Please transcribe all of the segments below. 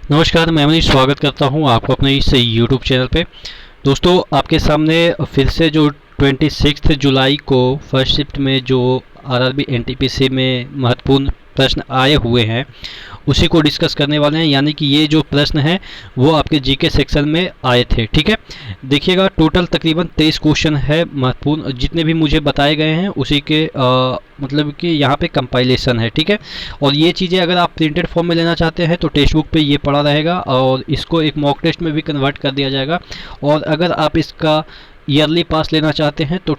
नमस्कार, मैं मनीष स्वागत करता हूं आपको अपने इस यूट्यूब चैनल पे। दोस्तों, आपके सामने फिर से जो 26 जुलाई को फर्स्ट शिफ्ट में जो आरआरबी एनटीपीसी में महत्वपूर्ण प्रश्न आए हुए हैं उसी को डिस्कस करने वाले हैं। यानी कि ये जो प्रश्न हैं वो आपके जीके सेक्शन में आए थे। ठीक है, देखिएगा टोटल तकरीबन 23 क्वेश्चन है महत्वपूर्ण, जितने भी मुझे बताए गए हैं उसी के मतलब कि यहाँ पे कंपाइलेशन है। ठीक है, और ये चीज़ें अगर आप प्रिंटेड फॉर्म में लेना चाहते हैं तो टेक्स्ट बुक पे ये पड़ा रहेगा और इसको एक मॉक टेस्ट में भी कन्वर्ट कर दिया जाएगा। और अगर आप इसका ईयरली पास लेना चाहते हैं तो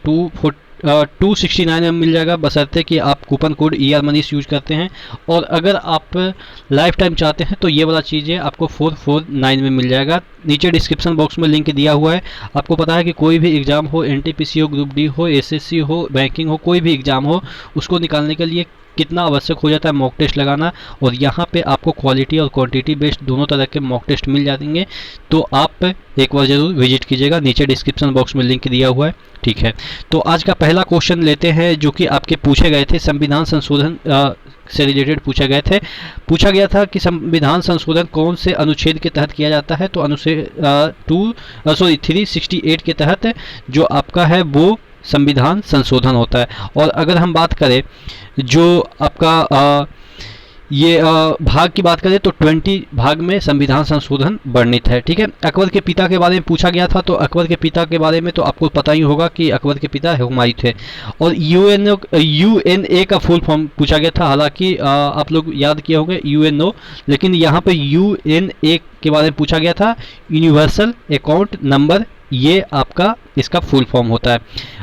269 में मिल जाएगा, बशर्ते कि आप coupon code ER Manish use करते हैं। और अगर आप लाइफ टाइम चाहते हैं तो ये वाला चीज़ें आपको 449 में मिल जाएगा। नीचे डिस्क्रिप्शन बॉक्स में लिंक दिया हुआ है। आपको पता है कि कोई भी एग्ज़ाम हो, NTPC हो, ग्रुप डी हो, SSC हो, बैंकिंग हो, कोई भी एग्ज़ाम हो, उसको निकालने के लिए कितना आवश्यक हो जाता है मॉक टेस्ट लगाना। और यहाँ पे आपको क्वालिटी और क्वांटिटी बेस्ड दोनों तरह के मॉक टेस्ट मिल जाएंगे, तो आप एक बार ज़रूर विजिट कीजिएगा। नीचे डिस्क्रिप्शन बॉक्स में लिंक दिया हुआ है। ठीक है, तो आज का पहला क्वेश्चन लेते हैं जो कि आपके पूछे गए थे। संविधान संशोधन से रिलेटेड पूछा गया था कि संविधान संशोधन कौन से अनुच्छेद के तहत किया जाता है। तो अनुच्छेद 368 के तहत जो आपका है वो संविधान संशोधन होता है। और अगर हम बात करें जो आपका ये भाग की बात करें तो 20 भाग में संविधान संशोधन वर्णित है। ठीक है, अकबर के पिता के बारे में पूछा गया था। तो अकबर के पिता के बारे में तो आपको पता ही होगा कि अकबर के पिता हुमायूं थे। और UNA का फुल फॉर्म पूछा गया था। हालांकि आप लोग याद किए होंगे UNO, लेकिन यहाँ पे UNA के बारे में पूछा गया था, यूनिवर्सल अकाउंट नंबर, ये आपका इसका फुल फॉर्म होता है।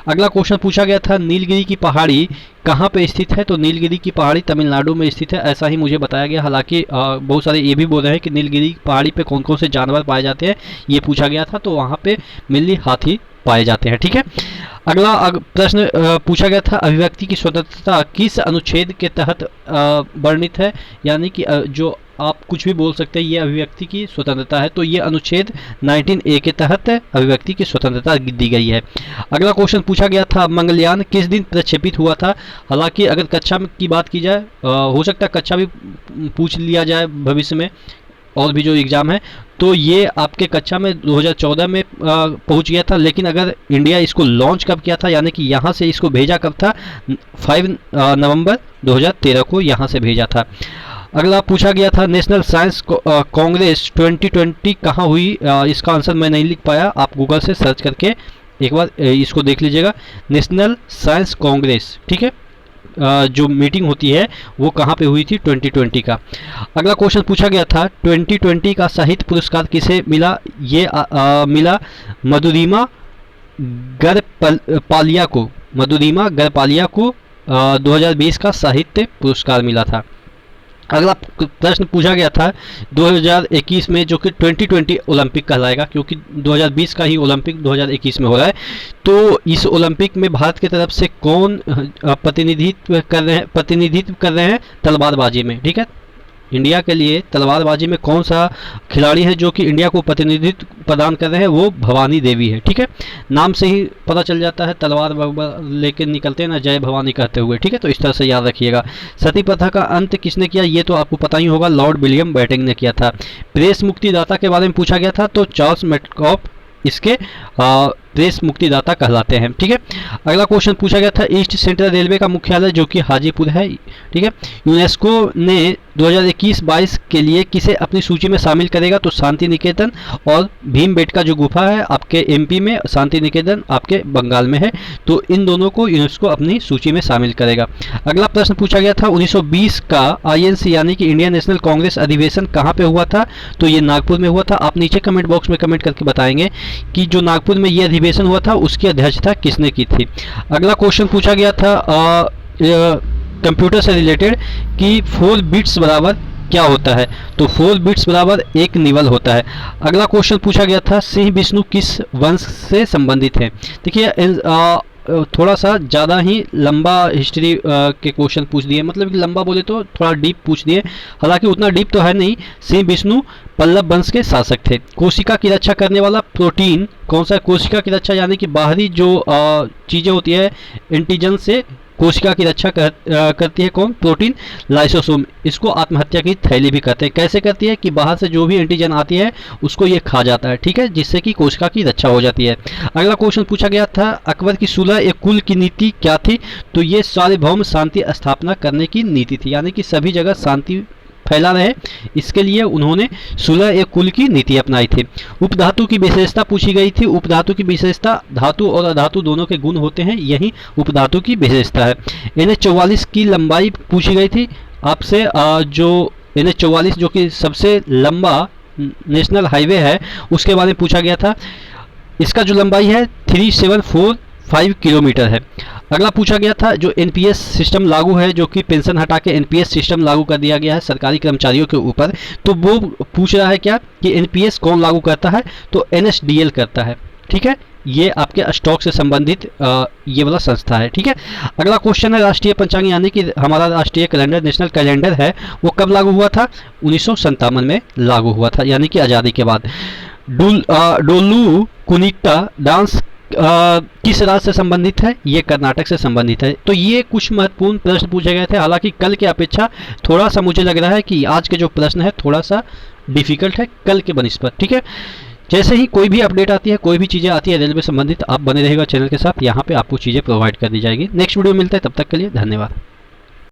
अगला क्वेश्चन पूछा गया था, नीलगिरी की पहाड़ी कहाँ पे स्थित है। तो नीलगिरी की पहाड़ी तमिलनाडु में स्थित है, ऐसा ही मुझे बताया गया। हालांकि बहुत सारे ये भी बोल रहे हैं कि नीलगिरी की पहाड़ी पे कौन कौन से जानवर पाए जाते हैं, ये पूछा गया था। तो वहाँ पे मेनली हाथी पाए जाते हैं। ठीक है, अगला प्रश्न पूछा गया था, अभिव्यक्ति की स्वतंत्रता किस अनुच्छेद के तहत वर्णित है। यानी कि जो आप कुछ भी बोल सकते हैं, ये अभिव्यक्ति की स्वतंत्रता है। तो ये अनुच्छेद 19A के तहत अभिव्यक्ति की स्वतंत्रता दी गई है। अगला क्वेश्चन पूछा गया था, मंगलयान किस दिन प्रक्षेपित हुआ था। हालांकि अगर कक्षा की बात की जाए, हो सकता है कक्षा भी पूछ लिया जाए भविष्य में और भी जो एग्ज़ाम है। तो ये आपके कक्षा में 2014 में पहुंच गया था। लेकिन अगर इंडिया इसको लॉन्च कब किया था, यानी कि यहाँ से इसको भेजा कब था, 5 नवंबर 2013 को यहाँ से भेजा था। अगला पूछा गया था, नेशनल साइंस कांग्रेस 2020 कहाँ हुई। इसका आंसर मैं नहीं लिख पाया, आप गूगल से सर्च करके एक बार इसको देख लीजिएगा। नेशनल साइंस कांग्रेस, ठीक है, जो मीटिंग होती है वो कहाँ पे हुई थी, 2020 का। अगला क्वेश्चन पूछा गया था, 2020 का साहित्य पुरस्कार किसे मिला। ये मिला मधुरिमा गरपालिया को। मधुरिमा गरपालिया को 2020 का साहित्य पुरस्कार मिला था। अगला प्रश्न पूछा गया था 2021 में, जो कि 2020 ओलंपिक कहलाएगा, क्योंकि 2020 का ही ओलंपिक 2021 में हो रहा है। तो इस ओलंपिक में भारत की तरफ से कौन प्रतिनिधित्व कर रहे हैं तलवारबाजी में। ठीक है, इंडिया के लिए तलवारबाजी में कौन सा खिलाड़ी है जो कि इंडिया को प्रतिनिधित्व प्रदान कर रहे हैं, वो भवानी देवी है। ठीक है, नाम से ही पता चल जाता है, तलवार लेकर निकलते हैं ना जय भवानी कहते हुए। ठीक है, तो इस तरह से याद रखिएगा। सती प्रथा का अंत किसने किया, ये तो आपको पता ही होगा, लॉर्ड विलियम बेंटिंक ने किया था। प्रेस मुक्तिदाता के बारे में पूछा गया था। तो चार्ल्स मेटकॉफ इसके प्रेस मुक्तिदाता कहलाते हैं। ठीक है, अगला क्वेश्चन पूछा गया था, ईस्ट सेंट्रल रेलवे का मुख्यालय जो कि हाजीपुर है। ठीक है, यूनेस्को ने 2021-22 के लिए किसे अपनी सूची में शामिल करेगा। तो शांति निकेतन और भीमबेटका जो गुफा है आपके MP में, शांति निकेतन आपके बंगाल में है। तो इन दोनों को यूनेस्को अपनी सूची में शामिल करेगा। अगला प्रश्न पूछा गया था, 1920 का INC यानी कि इंडियन नेशनल कांग्रेस अधिवेशन कहाँ पे हुआ था। तो ये नागपुर में हुआ था। आप नीचे कमेंट बॉक्स में कमेंट करके बताएंगे कि जो नागपुर में ये अधिवेशन हुआ था उसकी अध्यक्षता किसने की थी। अगला क्वेश्चन पूछा गया था कंप्यूटर से रिलेटेड कि 4 बिट्स बराबर क्या होता है। तो 4 बिट्स बराबर 1 निवल होता है। अगला क्वेश्चन पूछा गया था, सिंह विष्णु किस वंश से संबंधित है। देखिए थोड़ा सा ज़्यादा ही लंबा हिस्ट्री के क्वेश्चन पूछ दिए, मतलब कि लंबा बोले तो थोड़ा डीप पूछ दिए। हालांकि उतना डीप तो है नहीं। सिंह विष्णु पल्लव वंश के शासक थे। कोशिका की रक्षा करने वाला प्रोटीन कौन सा है। कोशिका की रक्षा यानी कि बाहरी जो चीज़ें होती है एंटीजन से कोशिका की रक्षा करती है कौन? Protein lysosome. इसको आत्महत्या की थैली भी कहते हैं। कैसे करती है? कि बाहर से जो भी एंटीजन आती है उसको ये खा जाता है, ठीक है, जिससे कि कोशिका की रक्षा हो जाती है। अगला क्वेश्चन पूछा गया था, अकबर की सुलह ए कुल की नीति क्या थी? तो ये सार्वभौम शांति स्थापना करने की नीति थी, यानी कि सभी जगह शांति फैला रहे, इसके लिए उन्होंने सुलह ए कुल की नीति अपनाई थी। उपधातु की विशेषता पूछी गई थी। उपधातु की विशेषता, धातु और अधातु दोनों के गुण होते हैं, यही उपधातु की विशेषता है। NH44 की लंबाई पूछी गई थी आपसे। जो NH44 जो कि सबसे लंबा नेशनल हाईवे है उसके बारे में पूछा गया था। इसका जो लंबाई है 3745 किलोमीटर है। अगला पूछा गया था, जो एनपीएस सिस्टम लागू है, जो कि पेंशन हटा के एनपीएस सिस्टम लागू कर दिया गया है सरकारी कर्मचारियों के ऊपर, तो वो पूछ रहा है क्या कि एनपीएस कौन लागू करता है? तो एनएसडीएल करता है, ठीक है। ये आपके स्टॉक से संबंधित ये वाला संस्था है, ठीक है। अगला क्वेश्चन है, राष्ट्रीय पंचांग यानी कि हमारा राष्ट्रीय कैलेंडर, नेशनल कैलेंडर है, वो कब लागू हुआ था? 1957 में लागू हुआ था, यानी कि आज़ादी के बाद। डोलू कुनिट्टा डांस किस राज्य से संबंधित है? ये कर्नाटक से संबंधित है। तो ये कुछ महत्वपूर्ण प्रश्न पूछे गए थे। हालांकि कल के अपेक्षा थोड़ा सा मुझे लग रहा है कि आज के जो प्रश्न है थोड़ा सा डिफिकल्ट है कल के बनिस्बत, ठीक है। जैसे ही कोई भी अपडेट आती है, कोई भी चीज़ें आती है रेलवे संबंधित, आप बने रहेगा चैनल के साथ, यहाँ पे आपको चीज़ें प्रोवाइड कर दी जाएगी। नेक्स्ट वीडियो मिलता है, तब तक के लिए धन्यवाद।